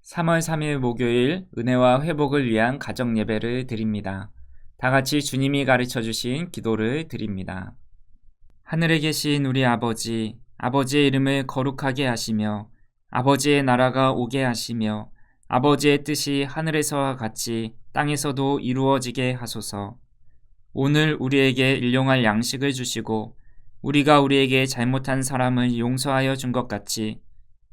3월 3일 목요일 은혜와 회복을 위한 가정 예배를 드립니다. 다 같이 주님이 가르쳐 주신 기도를 드립니다. 하늘에 계신 우리 아버지, 아버지의 이름을 거룩하게 하시며 아버지의 나라가 오게 하시며 아버지의 뜻이 하늘에서와 같이 땅에서도 이루어지게 하소서. 오늘 우리에게 일용할 양식을 주시고 우리가 우리에게 잘못한 사람을 용서하여 준 것 같이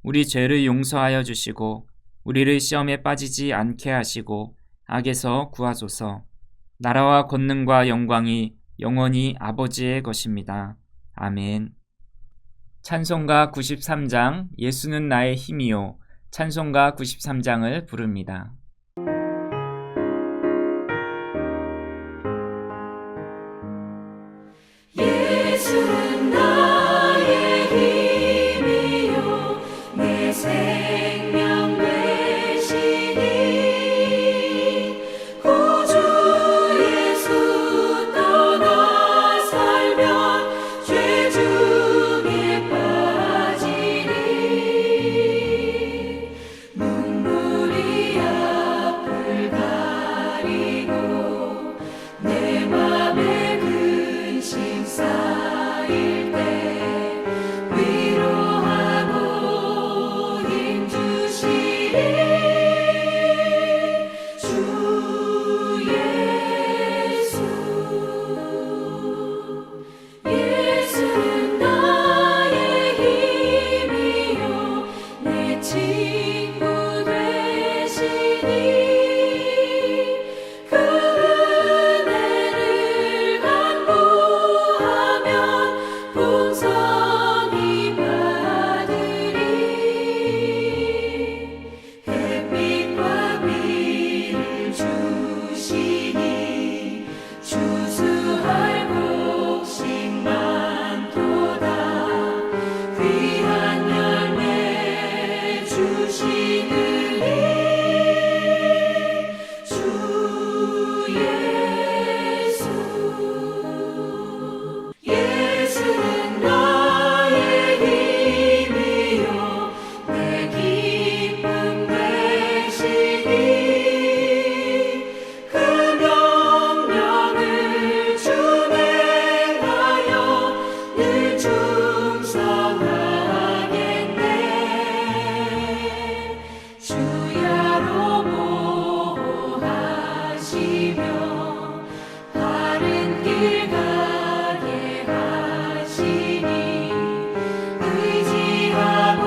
우리 죄를 용서하여 주시고 우리를 시험에 빠지지 않게 하시고 악에서 구하소서. 나라와 권능과 영광이 영원히 아버지의 것입니다. 아멘. 찬송가 93장 예수는 나의 힘이요. 찬송가 93장을 부릅니다. 예수는 나의 힘이요 내 생명 되시니 구주 예수 떠나 살면 죄 중에 빠지리 눈물이 앞을 가리고 내 맘에 근심 쌓일 때 위로하고 힘 주시리 주 예수. 예수는 나의 힘이요 내 친구 되시니 그 은혜를 간구하면 풍성히 받으리 햇빛과 비를 주시니 추수할 곡식 많도다 귀한 열매 주시느니 주 예수. 예수는 나의 힘이요 내 기쁨 되시니 그 명령을 준행하여 늘 충성하겠네 주야로 보호하시며 바른 길 가게 하시니 의지하고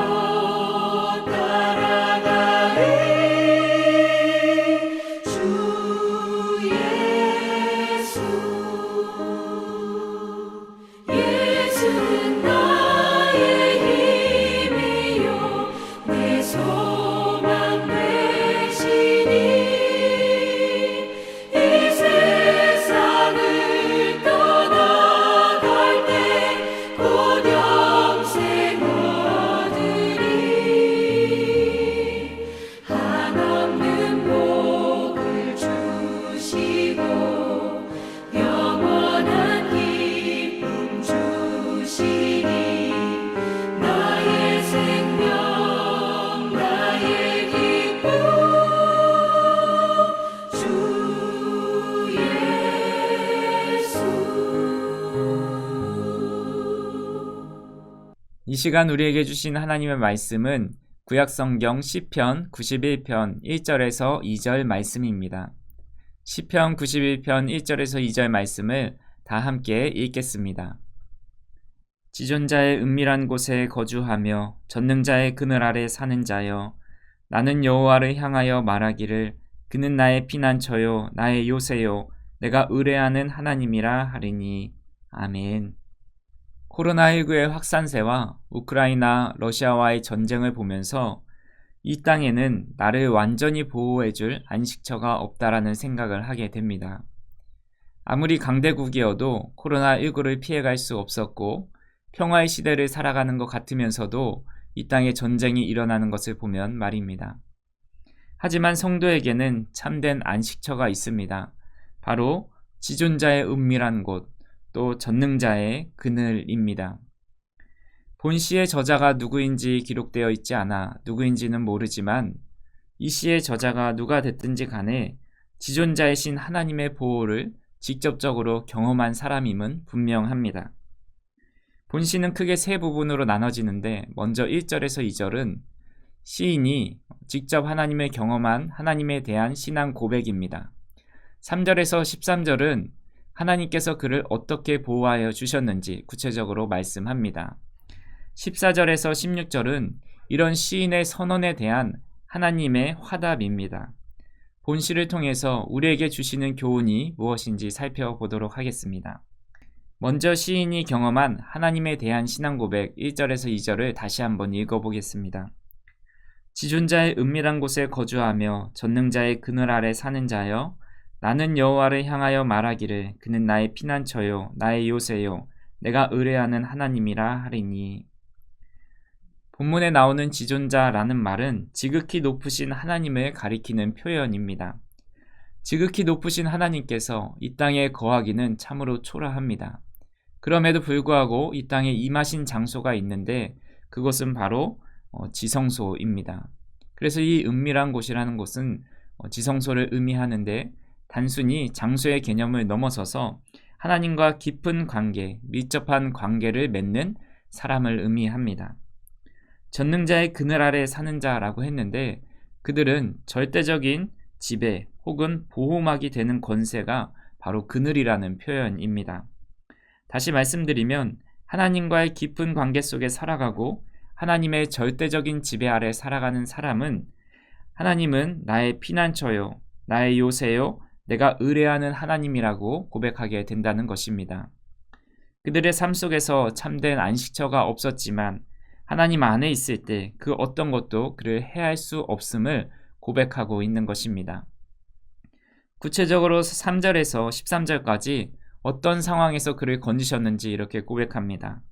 따라가리 주 예수. 예수는 나의 힘이요 내 소망 되시니 이 세상을 떠나갈 때 곧 영생 얻으리 한없는 복을 주시고 영원한 기쁨 주시니 나의 생명 나의 기쁨 주 예수. 이 시간 우리에게 주신 하나님의 말씀은 구약성경 시편 91편 1절에서 2절 말씀입니다. 시편 91편 1절에서 2절 말씀을 다 함께 읽겠습니다. 지존자의 은밀한 곳에 거주하며 전능자의 그늘 아래 사는 자여 나는 여호와를 향하여 말하기를 그는 나의 피난처요 나의 요새요 내가 의뢰하는 하나님이라 하리니. 아멘. 코로나19의 확산세와 우크라이나, 러시아와의 전쟁을 보면서 이 땅에는 나를 완전히 보호해줄 안식처가 없다라는 생각을 하게 됩니다. 아무리 강대국이어도 코로나19를 피해갈 수 없었고 평화의 시대를 살아가는 것 같으면서도 이 땅에 전쟁이 일어나는 것을 보면 말입니다. 하지만 성도에게는 참된 안식처가 있습니다. 바로 지존자의 은밀한 곳, 또 전능자의 그늘입니다. 본 시의 저자가 누구인지 기록되어 있지 않아 누구인지는 모르지만 이 시의 저자가 누가 됐든지 간에 지존자이신 하나님의 보호를 직접적으로 경험한 사람임은 분명합니다. 본시는 크게 세 부분으로 나눠지는데 먼저 1절에서 2절은 시인이 직접 하나님을 경험한 하나님에 대한 신앙 고백입니다. 3절에서 13절은 하나님께서 그를 어떻게 보호하여 주셨는지 구체적으로 말씀합니다. 14절에서 16절은 이런 시인의 선언에 대한 하나님의 화답입니다. 본시를 통해서 우리에게 주시는 교훈이 무엇인지 살펴보도록 하겠습니다. 먼저 시인이 경험한 하나님에 대한 신앙 고백 1절에서 2절을 다시 한번 읽어보겠습니다. 지존자의 은밀한 곳에 거주하며 전능자의 그늘 아래 사는 자여, 나는 여호와를 향하여 말하기를 그는 나의 피난처요 나의 요새요 내가 의뢰하는 하나님이라 하리니. 본문에 나오는 지존자라는 말은 지극히 높으신 하나님을 가리키는 표현입니다. 지극히 높으신 하나님께서 이 땅에 거하기는 참으로 초라합니다. 그럼에도 불구하고 이 땅에 임하신 장소가 있는데 그것은 바로 지성소입니다. 그래서 이 은밀한 곳이라는 곳은 지성소를 의미하는데 단순히 장소의 개념을 넘어서서 하나님과 깊은 관계, 밀접한 관계를 맺는 사람을 의미합니다. 전능자의 그늘 아래 사는 자라고 했는데 그들은 절대적인 지배 혹은 보호막이 되는 권세가 바로 그늘이라는 표현입니다. 다시 말씀드리면 하나님과의 깊은 관계 속에 살아가고 하나님의 절대적인 지배 아래 살아가는 사람은 하나님은 나의 피난처요, 나의 요새요, 내가 의뢰하는 하나님이라고 고백하게 된다는 것입니다. 그들의 삶 속에서 참된 안식처가 없었지만 하나님 안에 있을 때 그 어떤 것도 그를 해할 수 없음을 고백하고 있는 것입니다. 구체적으로 3절에서 13절까지 어떤 상황에서 그를 건지셨는지 이렇게 고백합니다.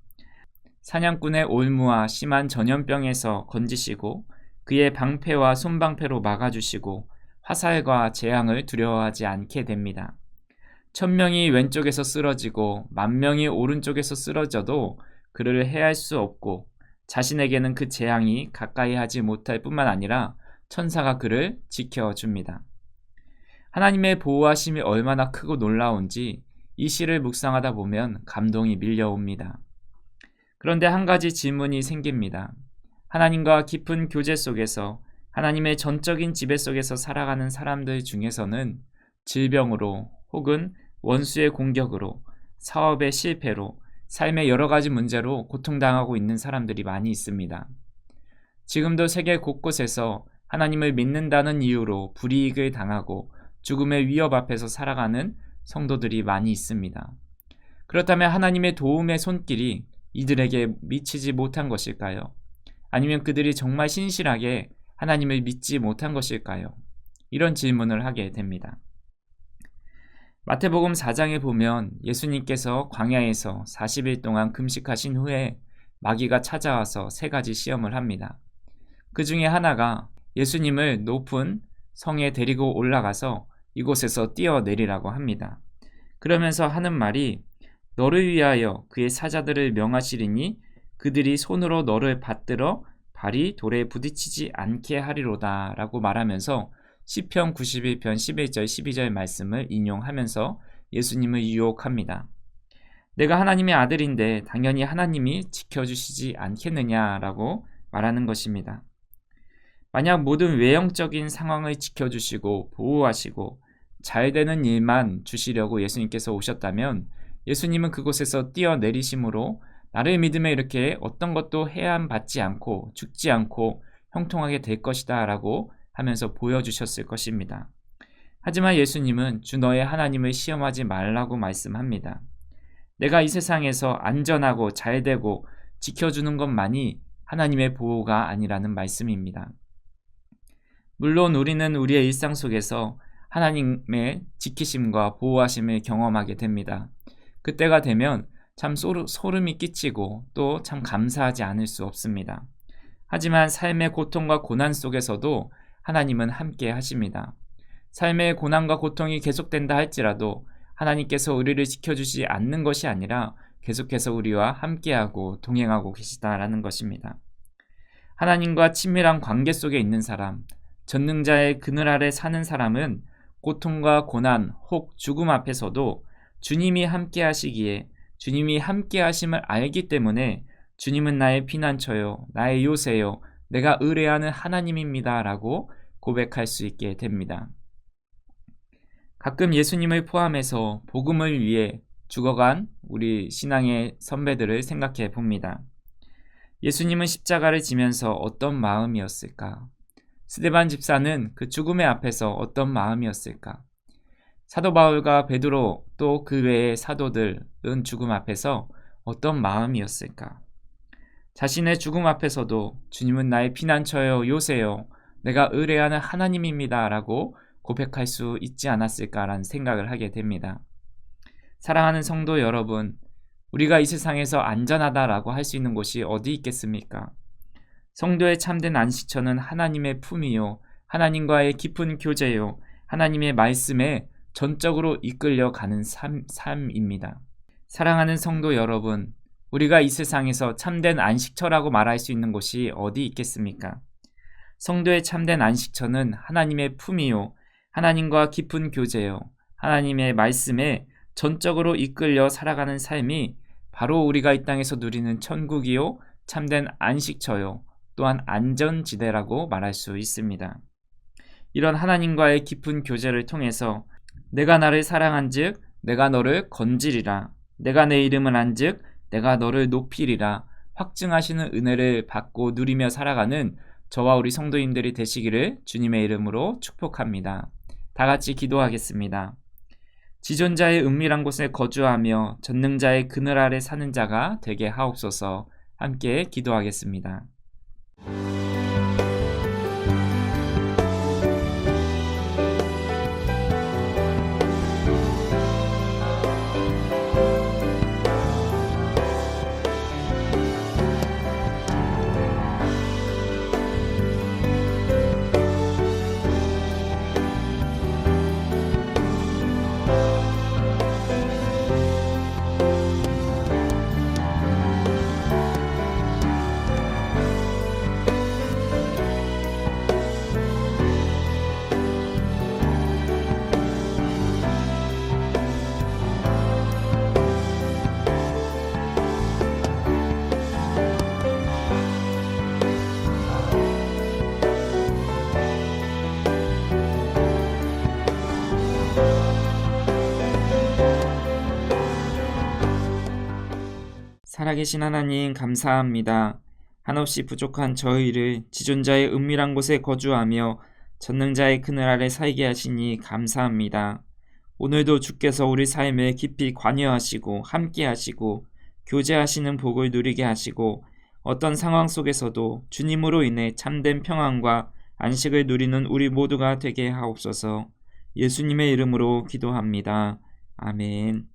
사냥꾼의 올무와 심한 전염병에서 건지시고 그의 방패와 손방패로 막아주시고 화살과 재앙을 두려워하지 않게 됩니다. 1000명이 왼쪽에서 쓰러지고 10,000명이 오른쪽에서 쓰러져도 그를 해할 수 없고 자신에게는 그 재앙이 가까이 하지 못할 뿐만 아니라 천사가 그를 지켜줍니다. 하나님의 보호하심이 얼마나 크고 놀라운지 이 시를 묵상하다 보면 감동이 밀려옵니다. 그런데 한 가지 질문이 생깁니다. 하나님과 깊은 교제 속에서 하나님의 전적인 지배 속에서 살아가는 사람들 중에서는 질병으로 혹은 원수의 공격으로 사업의 실패로 삶의 여러 가지 문제로 고통당하고 있는 사람들이 많이 있습니다. 지금도 세계 곳곳에서 하나님을 믿는다는 이유로 불이익을 당하고 죽음의 위협 앞에서 살아가는 성도들이 많이 있습니다. 그렇다면 하나님의 도움의 손길이 이들에게 미치지 못한 것일까요? 아니면 그들이 정말 신실하게 하나님을 믿지 못한 것일까요? 이런 질문을 하게 됩니다. 마태복음 4장에 보면 예수님께서 광야에서 40일 동안 금식하신 후에 마귀가 찾아와서 3가지 시험을 합니다. 그 중에 하나가 예수님을 높은 성에 데리고 올라가서 이곳에서 뛰어내리라고 합니다. 그러면서 하는 말이 너를 위하여 그의 사자들을 명하시리니 그들이 손으로 너를 받들어 발이 돌에 부딪히지 않게 하리로다 라고 말하면서 시편 91편 11절 12절 말씀을 인용하면서 예수님을 유혹합니다. 내가 하나님의 아들인데 당연히 하나님이 지켜주시지 않겠느냐라고 말하는 것입니다. 만약 모든 외형적인 상황을 지켜주시고 보호하시고 잘 되는 일만 주시려고 예수님께서 오셨다면 예수님은 그곳에서 뛰어내리심으로 나를 믿으며 이렇게 어떤 것도 해함받지 않고 죽지 않고 형통하게 될 것이다 라고 하면서 보여주셨을 것입니다. 하지만 예수님은 주 너의 하나님을 시험하지 말라고 말씀합니다. 내가 이 세상에서 안전하고 잘되고 지켜주는 것만이 하나님의 보호가 아니라는 말씀입니다. 물론 우리는 우리의 일상 속에서 하나님의 지키심과 보호하심을 경험하게 됩니다. 그때가 되면 참 소름이 끼치고 또 참 감사하지 않을 수 없습니다. 하지만 삶의 고통과 고난 속에서도 하나님은 함께 하십니다. 삶의 고난과 고통이 계속된다 할지라도 하나님께서 우리를 지켜주지 않는 것이 아니라 계속해서 우리와 함께하고 동행하고 계시다라는 것입니다. 하나님과 친밀한 관계 속에 있는 사람, 전능자의 그늘 아래 사는 사람은 고통과 고난, 혹 죽음 앞에서도 주님이 함께 하시기에 주님이 함께 하심을 알기 때문에 주님은 나의 피난처요, 나의 요새요, 내가 의뢰하는 하나님입니다 라고 고백할 수 있게 됩니다. 가끔 예수님을 포함해서 복음을 위해 죽어간 우리 신앙의 선배들을 생각해 봅니다. 예수님은 십자가를 지면서 어떤 마음이었을까? 스데반 집사는 그 죽음의 앞에서 어떤 마음이었을까? 사도 바울과 베드로 또 그 외의 사도들은 죽음 앞에서 어떤 마음이었을까? 자신의 죽음 앞에서도 주님은 나의 피난처요, 요새요, 내가 의뢰하는 하나님입니다 라고 고백할 수 있지 않았을까라는 생각을 하게 됩니다. 사랑하는 성도 여러분, 우리가 이 세상에서 안전하다라고 할 수 있는 곳이 어디 있겠습니까? 성도의 참된 안식처는 하나님의 품이요, 하나님과의 깊은 교제요, 하나님의 말씀에 전적으로 이끌려 가는 삶입니다. 사랑하는 성도 여러분, 우리가 이 세상에서 참된 안식처라고 말할 수 있는 곳이 어디 있겠습니까? 성도의 참된 안식처는 하나님의 품이요, 하나님과 깊은 교제요, 하나님의 말씀에 전적으로 이끌려 살아가는 삶이 바로 우리가 이 땅에서 누리는 천국이요, 참된 안식처요, 또한 안전지대라고 말할 수 있습니다. 이런 하나님과의 깊은 교제를 통해서 내가 나를 사랑한즉 내가 너를 건지리라, 내가 내 이름을 안즉 내가 너를 높이리라 확증하시는 은혜를 받고 누리며 살아가는 저와 우리 성도님들이 되시기를 주님의 이름으로 축복합니다. 다 같이 기도하겠습니다. 지존자의 은밀한 곳에 거주하며 전능자의 그늘 아래 사는 자가 되게 하옵소서. 함께 기도하겠습니다. 살아계신 하나님 감사합니다. 한없이 부족한 저희를 지존자의 은밀한 곳에 거주하며 전능자의 그늘 아래 살게 하시니 감사합니다. 오늘도 주께서 우리 삶에 깊이 관여하시고 함께 하시고 교제하시는 복을 누리게 하시고 어떤 상황 속에서도 주님으로 인해 참된 평안과 안식을 누리는 우리 모두가 되게 하옵소서. 예수님의 이름으로 기도합니다. 아멘.